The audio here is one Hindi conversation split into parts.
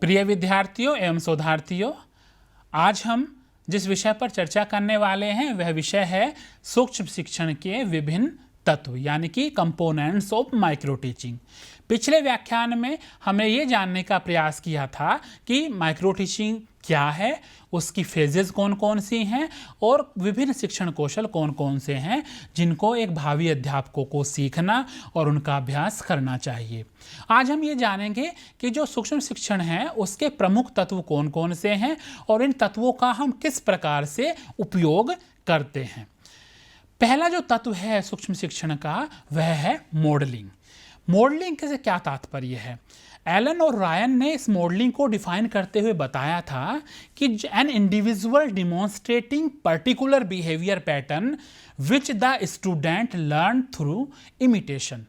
प्रिय विद्यार्थियों एवं शोधार्थियों, आज हम जिस विषय पर चर्चा करने वाले हैं वह विषय है सूक्ष्म शिक्षण के विभिन्न तत्व यानी कि कंपोनेंट्स ऑफ माइक्रो टीचिंग। पिछले व्याख्यान में हमने ये जानने का प्रयास किया था कि माइक्रो टीचिंग क्या है, उसकी फेजेस कौन कौन सी हैं और विभिन्न शिक्षण कौशल कौन कौन से हैं जिनको एक भावी अध्यापकों को सीखना और उनका अभ्यास करना चाहिए। आज हम ये जानेंगे कि जो सूक्ष्म शिक्षण है उसके प्रमुख तत्व कौन कौन से हैं और इन तत्वों का हम किस प्रकार से उपयोग करते हैं। पहला जो तत्व है सूक्ष्म शिक्षण का वह है मॉडलिंग। मॉडलिंग से क्या तात्पर्य है? एलन और रायन ने इस मॉडलिंग को डिफाइन करते हुए बताया था कि an individual demonstrating particular behaviour pattern which the student learn through imitation.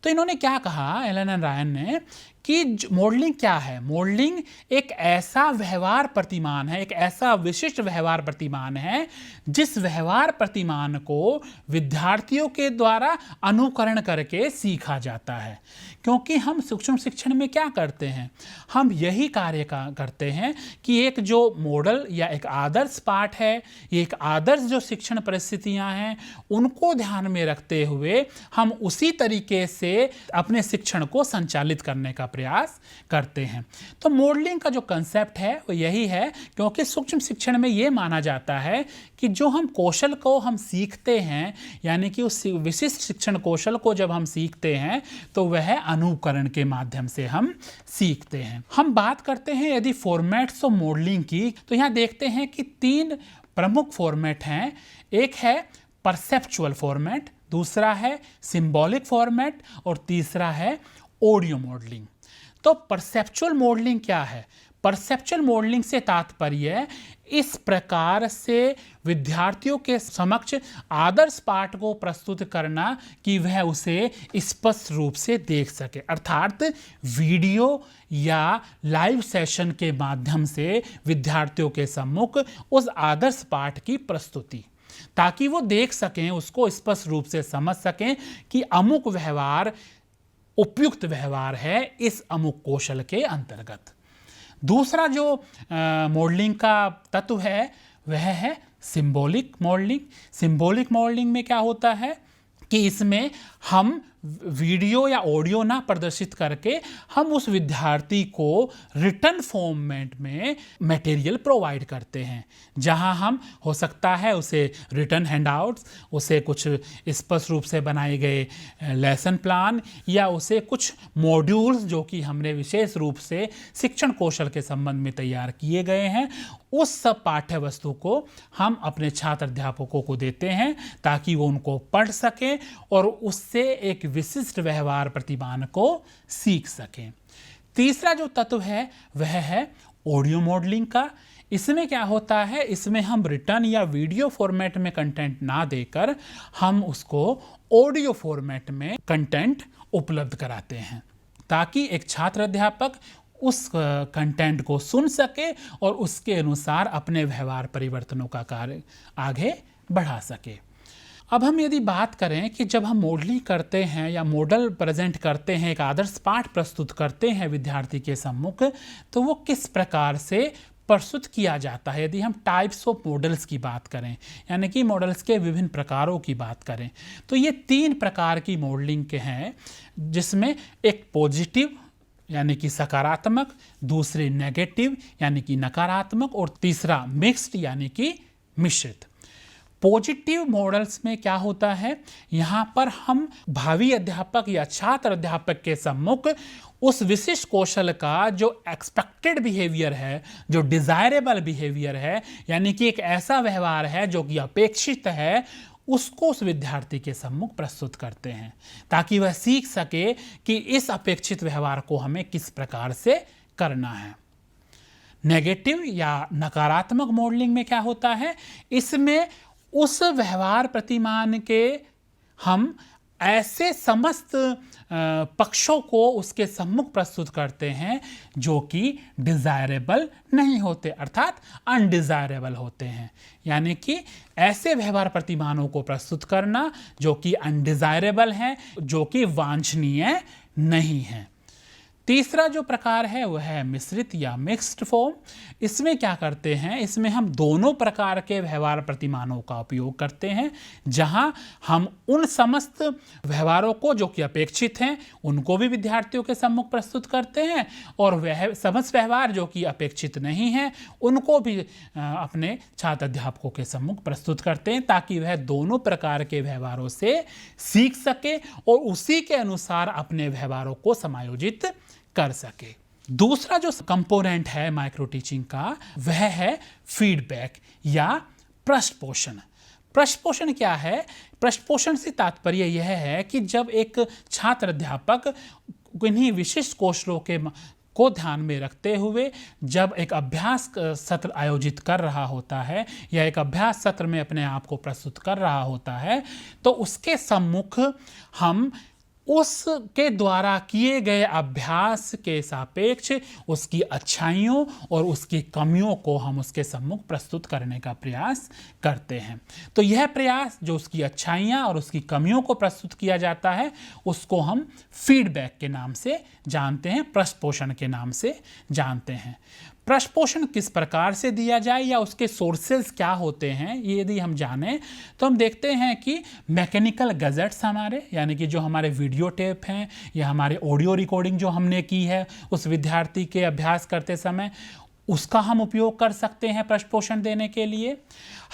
तो इन्होंने क्या कहा, एलन और रायन ने, कि मॉडलिंग क्या है? मॉडलिंग एक ऐसा व्यवहार प्रतिमान है, एक ऐसा विशिष्ट व्यवहार प्रतिमान है जिस व्यवहार प्रतिमान को विद्यार्थियों के द्वारा अनुकरण करके सीखा जाता है। क्योंकि हम सूक्ष्म शिक्षण में क्या करते हैं, हम यही कार्य करते हैं कि एक जो मॉडल या एक आदर्श पाठ है, एक आदर्श जो शिक्षण परिस्थितियां हैं उनको ध्यान में रखते हुए हम उसी तरीके से अपने शिक्षण को संचालित करने का प्रयास करते हैं। तो मॉडलिंग का जो कंसेप्ट है वो यही है, क्योंकि सूक्ष्म शिक्षण में ये माना जाता है कि जो हम कौशल को हम सीखते हैं यानी कि उस विशिष्ट शिक्षण कौशल को जब हम सीखते हैं तो वह अनुकरण के माध्यम से हम सीखते हैं। हम बात करते हैं यदि फॉर्मेट्स ऑफ मॉडलिंग की, तो यहाँ देखते हैं कि 3 प्रमुख फॉर्मेट हैं। एक है परसेप्चुअल फॉर्मेट, दूसरा है सिंबॉलिक फॉर्मेट और तीसरा है ऑडियो मॉडलिंग। तो परसेप्चुअल मॉडलिंग क्या है? परसेप्चुअल मॉडलिंग से तात्पर्य इस प्रकार से विद्यार्थियों के समक्ष आदर्श पाठ को प्रस्तुत करना कि वह उसे स्पष्ट रूप से देख सके, अर्थात वीडियो या लाइव सेशन के माध्यम से विद्यार्थियों के सम्मुख उस आदर्श पाठ की प्रस्तुति, ताकि वो देख सकें, उसको स्पष्ट रूप से समझ सकें कि अमुक व्यवहार उपयुक्त व्यवहार है इस अमुक कौशल के अंतर्गत। दूसरा जो मॉडलिंग का तत्व है वह है सिंबॉलिक मॉडलिंग। सिंबॉलिक मॉडलिंग में क्या होता है कि इसमें हम वीडियो या ऑडियो ना प्रदर्शित करके हम उस विद्यार्थी को रिटन फॉर्मेट में मटेरियल प्रोवाइड करते हैं, जहां हम हो सकता है उसे रिटन हैंडआउट्स, उसे कुछ स्पष्ट रूप से बनाए गए लेसन प्लान या उसे कुछ मॉड्यूल्स जो कि हमने विशेष रूप से शिक्षण कौशल के संबंध में तैयार किए गए हैं, उस सब पाठ्य वस्तु को हम अपने छात्र अध्यापकों को देते हैं ताकि वो उनको पढ़ सकें और उससे एक विशिष्ट व्यवहार प्रतिमान को सीख सकें। तीसरा जो तत्व है वह है ऑडियो मॉडलिंग का। इसमें क्या होता है, इसमें हम रिटन या वीडियो फॉर्मेट में कंटेंट ना देकर हम उसको ऑडियो फॉर्मेट में कंटेंट उपलब्ध कराते हैं ताकि एक छात्र अध्यापक उस कंटेंट को सुन सके और उसके अनुसार अपने व्यवहार परिवर्तनों का कार्य आगे बढ़ा सके। अब हम यदि बात करें कि जब हम मॉडलिंग करते हैं या मॉडल प्रेजेंट करते हैं, एक आदर्श पाठ प्रस्तुत करते हैं विद्यार्थी के सम्मुख, तो वो किस प्रकार से प्रस्तुत किया जाता है। यदि हम टाइप्स ऑफ मॉडल्स की बात करें यानी कि मॉडल्स के विभिन्न प्रकारों की बात करें, तो ये 3 प्रकार की मॉडलिंग के हैं, जिसमें एक पॉजिटिव यानी कि सकारात्मक, दूसरे नेगेटिव यानी कि नकारात्मक और तीसरा मिक्स्ड यानी कि मिश्रित। पॉजिटिव मॉडल्स में क्या होता है, यहाँ पर हम भावी अध्यापक या छात्र अध्यापक के सम्मुख उस विशिष्ट कौशल का जो एक्सपेक्टेड बिहेवियर है, जो डिजायरेबल बिहेवियर है, यानी कि एक ऐसा व्यवहार है जो कि अपेक्षित है, उसको उस विद्यार्थी के सम्मुख प्रस्तुत करते हैं ताकि वह सीख सके कि इस अपेक्षित व्यवहार को हमें किस प्रकार से करना है। नेगेटिव या नकारात्मक मॉडलिंग में क्या होता है, इसमें उस व्यवहार प्रतिमान के हम ऐसे समस्त पक्षों को उसके सम्मुख प्रस्तुत करते हैं जो कि डिजायरेबल नहीं होते, अर्थात अनडिजायरेबल होते हैं। यानी कि ऐसे व्यवहार प्रतिमानों को प्रस्तुत करना जो कि अनडिजायरेबल हैं, जो कि वांछनीय नहीं है। तीसरा जो प्रकार है वह है मिश्रित या मिक्स्ड फॉर्म। इसमें क्या करते हैं, इसमें हम दोनों प्रकार के व्यवहार प्रतिमानों का उपयोग करते हैं, जहां हम उन समस्त व्यवहारों को जो कि अपेक्षित हैं उनको भी विद्यार्थियों के सम्मुख प्रस्तुत करते हैं, और वह समस्त व्यवहार जो कि अपेक्षित नहीं है उनको भी अपने छात्र अध्यापकों के सम्मुख प्रस्तुत करते हैं, ताकि वह दोनों प्रकार के व्यवहारों से सीख सके और उसी के अनुसार अपने व्यवहारों को समायोजित कर सके। दूसरा जो कंपोनेंट है माइक्रो टीचिंग का वह है फीडबैक या पृष्ठ पोषण। पृष्ठ पोषण क्या है? पृष्ठ पोषण से तात्पर्य यह है कि जब एक छात्र अध्यापक किन्हीं विशिष्ट कौशलों को ध्यान में रखते हुए जब एक अभ्यास सत्र आयोजित कर रहा होता है या एक अभ्यास सत्र में अपने आप को प्रस्तुत कर रहा होता है, तो उसके सम्मुख हम उसके द्वारा किए गए अभ्यास के सापेक्ष उसकी अच्छाइयों और उसकी कमियों को हम उसके सम्मुख प्रस्तुत करने का प्रयास करते हैं। तो यह प्रयास जो उसकी अच्छाइयाँ और उसकी कमियों को प्रस्तुत किया जाता है उसको हम फीडबैक के नाम से जानते हैं, पृष्ठ पोषण के नाम से जानते हैं। पृष्ठ पोषण किस प्रकार से दिया जाए या उसके सोर्सेज क्या होते हैं, ये यदि हम जानें तो हम देखते हैं कि मैकेनिकल गैजेट्स हमारे, यानी कि जो हमारे वीडियो टेप हैं या हमारे ऑडियो रिकॉर्डिंग जो हमने की है उस विद्यार्थी के अभ्यास करते समय, उसका हम उपयोग कर सकते हैं पृष्ठ पोषण देने के लिए।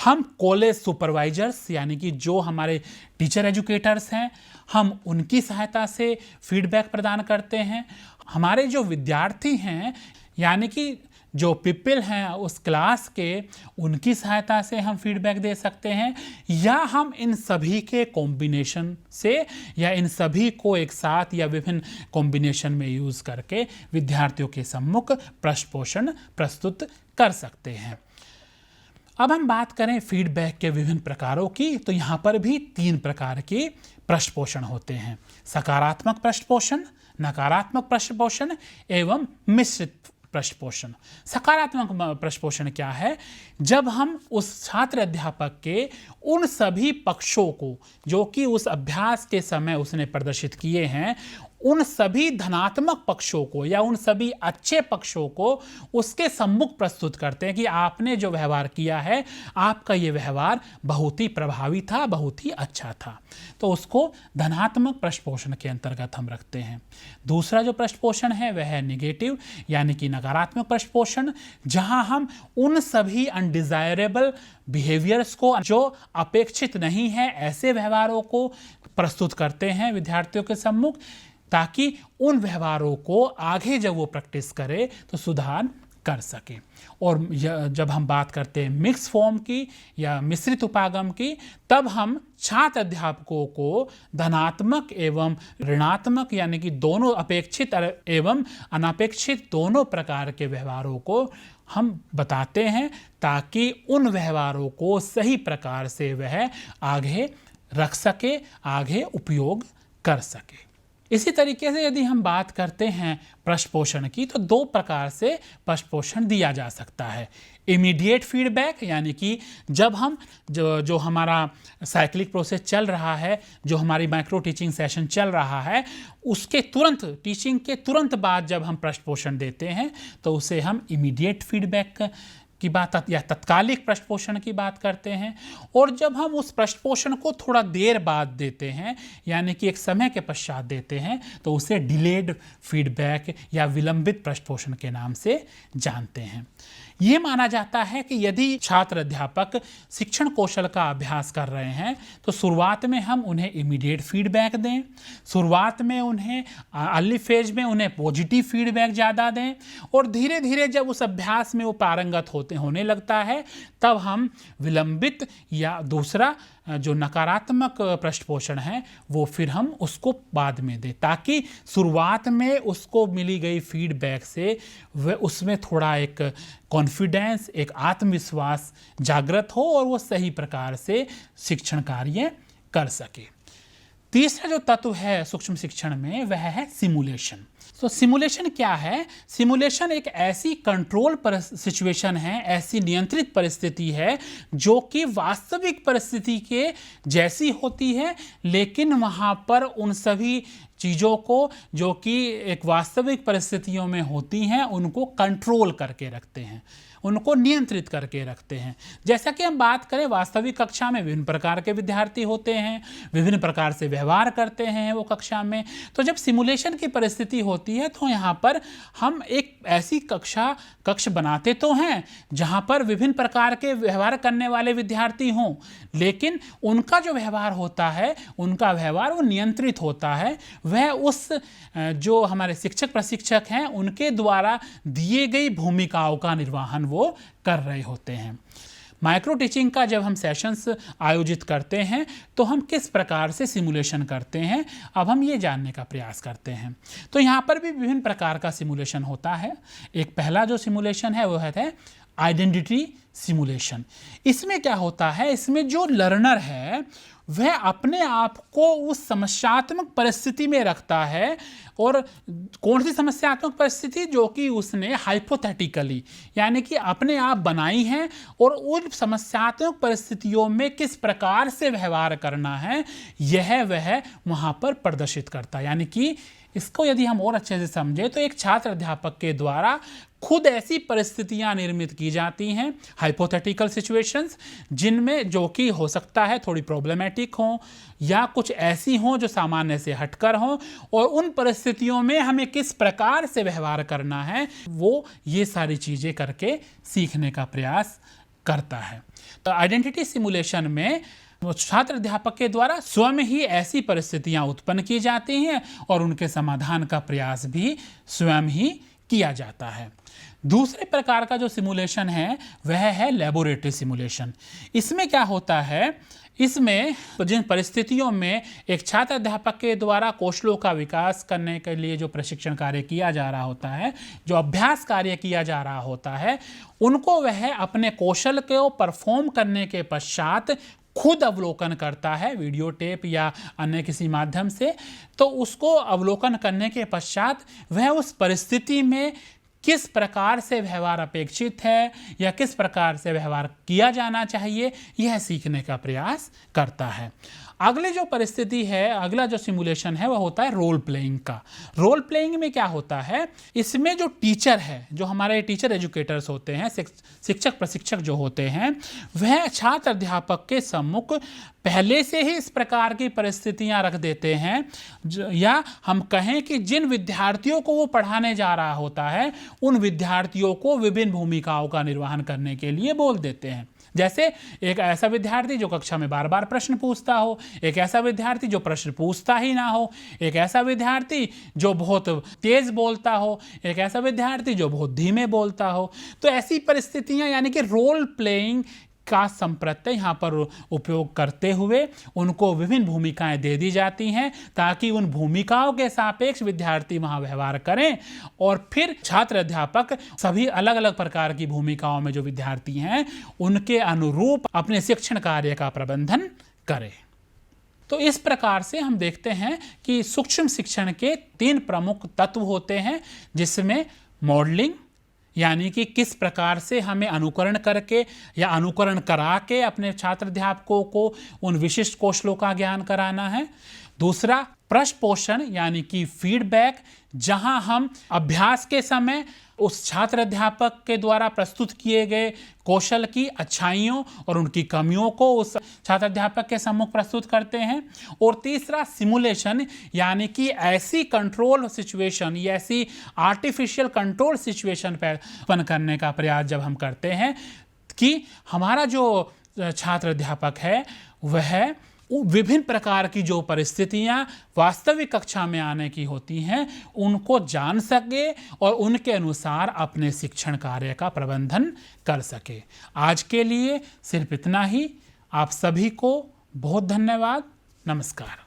हम कॉलेज सुपरवाइजर्स यानी कि जो हमारे टीचर एजुकेटर्स हैं, हम उनकी सहायता से फीडबैक प्रदान करते हैं। हमारे जो विद्यार्थी हैं यानी कि जो पीपल हैं उस क्लास के, उनकी सहायता से हम फीडबैक दे सकते हैं, या हम इन सभी के कॉम्बिनेशन से या इन सभी को एक साथ या विभिन्न कॉम्बिनेशन में यूज़ करके विद्यार्थियों के सम्मुख पृष्ठ पोषण प्रस्तुत कर सकते हैं। अब हम बात करें फीडबैक के विभिन्न प्रकारों की, तो यहाँ पर भी 3 प्रकार के पृष्ठ पोषण होते हैं: सकारात्मक पृष्ठ पोषण, नकारात्मक पृष्ठ पोषण एवं मिश्रित पृष्ठ पोषण। सकारात्मक पृष्ठ पोषण क्या है? जब हम उस छात्र अध्यापक के उन सभी पक्षों को जो कि उस अभ्यास के समय उसने प्रदर्शित किए हैं, उन सभी धनात्मक पक्षों को या उन सभी अच्छे पक्षों को उसके सम्मुख प्रस्तुत करते हैं कि आपने जो व्यवहार किया है, आपका ये व्यवहार बहुत ही प्रभावी था, बहुत ही अच्छा था, तो उसको धनात्मक पृष्ठ पोषण के अंतर्गत हम रखते हैं। दूसरा जो पृष्ठ पोषण है वह है निगेटिव यानी कि नकारात्मक पृष्ठ पोषण, जहां हम उन सभी अनडिजायरेबल बिहेवियर्स को, जो अपेक्षित नहीं है, ऐसे व्यवहारों को प्रस्तुत करते हैं विद्यार्थियों के सम्मुख, ताकि उन व्यवहारों को आगे जब वो प्रैक्टिस करे तो सुधार कर सके। और जब हम बात करते हैं मिक्स फॉर्म की या मिश्रित उपागम की, तब हम छात्र अध्यापकों को धनात्मक एवं ऋणात्मक यानी कि दोनों अपेक्षित एवं अनपेक्षित दोनों प्रकार के व्यवहारों को हम बताते हैं, ताकि उन व्यवहारों को सही प्रकार से वह आगे रख सके, आगे उपयोग कर सके। इसी तरीके से यदि हम बात करते हैं पृष्ठ पोषण की, तो 2 प्रकार से पृष्ठ पोषण दिया जा सकता है। इमीडिएट फीडबैक यानी कि जब हम जो हमारा साइक्लिक प्रोसेस चल रहा है, जो हमारी माइक्रो टीचिंग सेशन चल रहा है, उसके तुरंत टीचिंग के तुरंत बाद जब हम पृष्ठ पोषण देते हैं तो उसे हम इमीडिएट फीडबैक की बात या तत्कालिक पृष्ठ पोषण की बात करते हैं। और जब हम उस पृष्ठ पोषण को थोड़ा देर बाद देते हैं यानी कि एक समय के पश्चात देते हैं, तो उसे डिलेड फीडबैक या विलंबित पृष्ठ पोषण के नाम से जानते हैं। ये माना जाता है कि यदि छात्र अध्यापक शिक्षण कौशल का अभ्यास कर रहे हैं तो शुरुआत में हम उन्हें इमीडिएट फीडबैक दें, शुरुआत में उन्हें अर्ली फेज में उन्हें पॉजिटिव फीडबैक ज़्यादा दें, और धीरे धीरे जब उस अभ्यास में वो पारंगत होने लगता है तब हम विलंबित या दूसरा जो नकारात्मक पृष्ठ पोषण है वो फिर हम उसको बाद में दें, ताकि शुरुआत में उसको मिली गई फीडबैक से वह उसमें थोड़ा एक कॉन्फिडेंस, एक आत्मविश्वास जागृत हो और वो सही प्रकार से शिक्षण कार्य कर सके। तीसरा जो तत्व है सूक्ष्म शिक्षण में वह है सिमुलेशन। तो सिमुलेशन क्या है? सिमुलेशन एक ऐसी कंट्रोल सिचुएशन है, ऐसी नियंत्रित परिस्थिति है जो कि वास्तविक परिस्थिति के जैसी होती है, लेकिन वहाँ पर उन सभी चीज़ों को जो कि एक वास्तविक परिस्थितियों में होती हैं उनको कंट्रोल करके रखते हैं, उनको नियंत्रित करके रखते हैं। जैसा कि हम बात करें, वास्तविक कक्षा में विभिन्न प्रकार के विद्यार्थी होते हैं, विभिन्न प्रकार से व्यवहार करते हैं वो कक्षा में। तो जब सिमुलेशन की परिस्थिति होती है तो यहाँ पर हम एक ऐसी कक्ष बनाते तो हैं जहाँ पर विभिन्न प्रकार के व्यवहार करने वाले विद्यार्थी हों, लेकिन उनका जो व्यवहार होता है, उनका व्यवहार वो नियंत्रित होता है। वह उस जो हमारे शिक्षक प्रशिक्षक हैं उनके द्वारा दिए गई भूमिकाओं का निर्वहन वो कर रहे होते हैं। माइक्रो टीचिंग का जब हम सेशंस आयोजित करते हैं तो हम किस प्रकार से सिमुलेशन करते हैं, अब हम ये जानने का प्रयास करते हैं। तो यहाँ पर भी विभिन्न प्रकार का सिमुलेशन होता है। एक पहला जो सिमुलेशन है वो है आइडेंटिटी सिमुलेशन। इसमें क्या होता है, इसमें जो लर्नर है वह अपने आप को उस समस्यात्मक परिस्थिति में रखता है, और कौन सी समस्यात्मक परिस्थिति, जो कि उसने हाइपोथेटिकली यानी कि अपने आप बनाई है, और उन समस्यात्मक परिस्थितियों में किस प्रकार से व्यवहार करना है यह वह वहाँ पर प्रदर्शित करता है। यानी कि इसको यदि हम और अच्छे से समझें तो एक छात्र अध्यापक के द्वारा खुद ऐसी परिस्थितियां निर्मित की जाती हैं, हाइपोथेटिकल सिचुएशंस, जिनमें जो कि हो सकता है थोड़ी प्रॉब्लमेटिक हों या कुछ ऐसी हों जो सामान्य से हटकर हों, और उन परिस्थितियों में हमें किस प्रकार से व्यवहार करना है वो ये सारी चीज़ें करके सीखने का प्रयास करता है। तो आइडेंटिटी सिमुलेशन में छात्र अध्यापक के द्वारा स्वयं ही ऐसी परिस्थितियां उत्पन्न की जाती हैं और उनके समाधान का प्रयास भी स्वयं ही किया जाता है। दूसरे प्रकार का जो सिमुलेशन है वह है लैबोरेटरी सिमुलेशन। इसमें क्या होता है, इसमें जिन परिस्थितियों में एक छात्र अध्यापक के द्वारा कौशलों का विकास करने के लिए जो प्रशिक्षण कार्य किया जा रहा होता है, जो अभ्यास कार्य किया जा रहा होता है, उनको वह अपने कौशल को परफॉर्म करने के पश्चात खुद अवलोकन करता है, वीडियो टेप या अन्य किसी माध्यम से। तो उसको अवलोकन करने के पश्चात वह उस परिस्थिति में किस प्रकार से व्यवहार अपेक्षित है या किस प्रकार से व्यवहार किया जाना चाहिए, यह सीखने का प्रयास करता है। अगली जो परिस्थिति है, अगला जो सिमुलेशन है वह होता है रोल प्लेइंग का। रोल प्लेइंग में क्या होता है, इसमें जो टीचर है, जो हमारे टीचर एजुकेटर्स होते हैं, शिक्षक प्रशिक्षक जो होते हैं, वह छात्र अध्यापक के सम्मुख पहले से ही इस प्रकार की परिस्थितियां रख देते हैं, या हम कहें कि जिन विद्यार्थियों को वो पढ़ाने जा रहा होता है उन विद्यार्थियों को विभिन्न भूमिकाओं का निर्वहन करने के लिए बोल देते हैं। जैसे एक ऐसा विद्यार्थी जो कक्षा में बार बार प्रश्न पूछता हो, एक ऐसा विद्यार्थी जो प्रश्न पूछता ही ना हो, एक ऐसा विद्यार्थी जो बहुत तेज बोलता हो, एक ऐसा विद्यार्थी जो बहुत धीमे बोलता हो। तो ऐसी परिस्थितियां यानी कि रोल प्लेइंग का संप्रत्यय यहाँ पर उपयोग करते हुए उनको विभिन्न भूमिकाएं दे दी जाती हैं, ताकि उन भूमिकाओं के सापेक्ष विद्यार्थी वहाँ व्यवहार करें, और फिर छात्र अध्यापक सभी अलग अलग प्रकार की भूमिकाओं में जो विद्यार्थी हैं उनके अनुरूप अपने शिक्षण कार्य का प्रबंधन करें। तो इस प्रकार से हम देखते हैं कि सूक्ष्म शिक्षण के 3 प्रमुख तत्व होते हैं, जिसमें मॉडलिंग यानी कि किस प्रकार से हमें अनुकरण करके या अनुकरण करा के अपने छात्र अध्यापकों को उन विशिष्ट कौशलों का ज्ञान कराना है। दूसरा प्रश्न पोषण यानी कि फीडबैक, जहां हम अभ्यास के समय उस छात्र अध्यापक के द्वारा प्रस्तुत किए गए कौशल की अच्छाइयों और उनकी कमियों को उस छात्र अध्यापक के सम्मुख प्रस्तुत करते हैं। और तीसरा सिमुलेशन यानी कि ऐसी कंट्रोल सिचुएशन या ऐसी आर्टिफिशियल कंट्रोल सिचुएशन पैदा करने का प्रयास जब हम करते हैं कि हमारा जो छात्र अध्यापक है वह विभिन्न प्रकार की जो परिस्थितियां वास्तविक कक्षा में आने की होती हैं उनको जान सके और उनके अनुसार अपने शिक्षण कार्य का प्रबंधन कर सके। आज के लिए सिर्फ इतना ही। आप सभी को बहुत धन्यवाद। नमस्कार।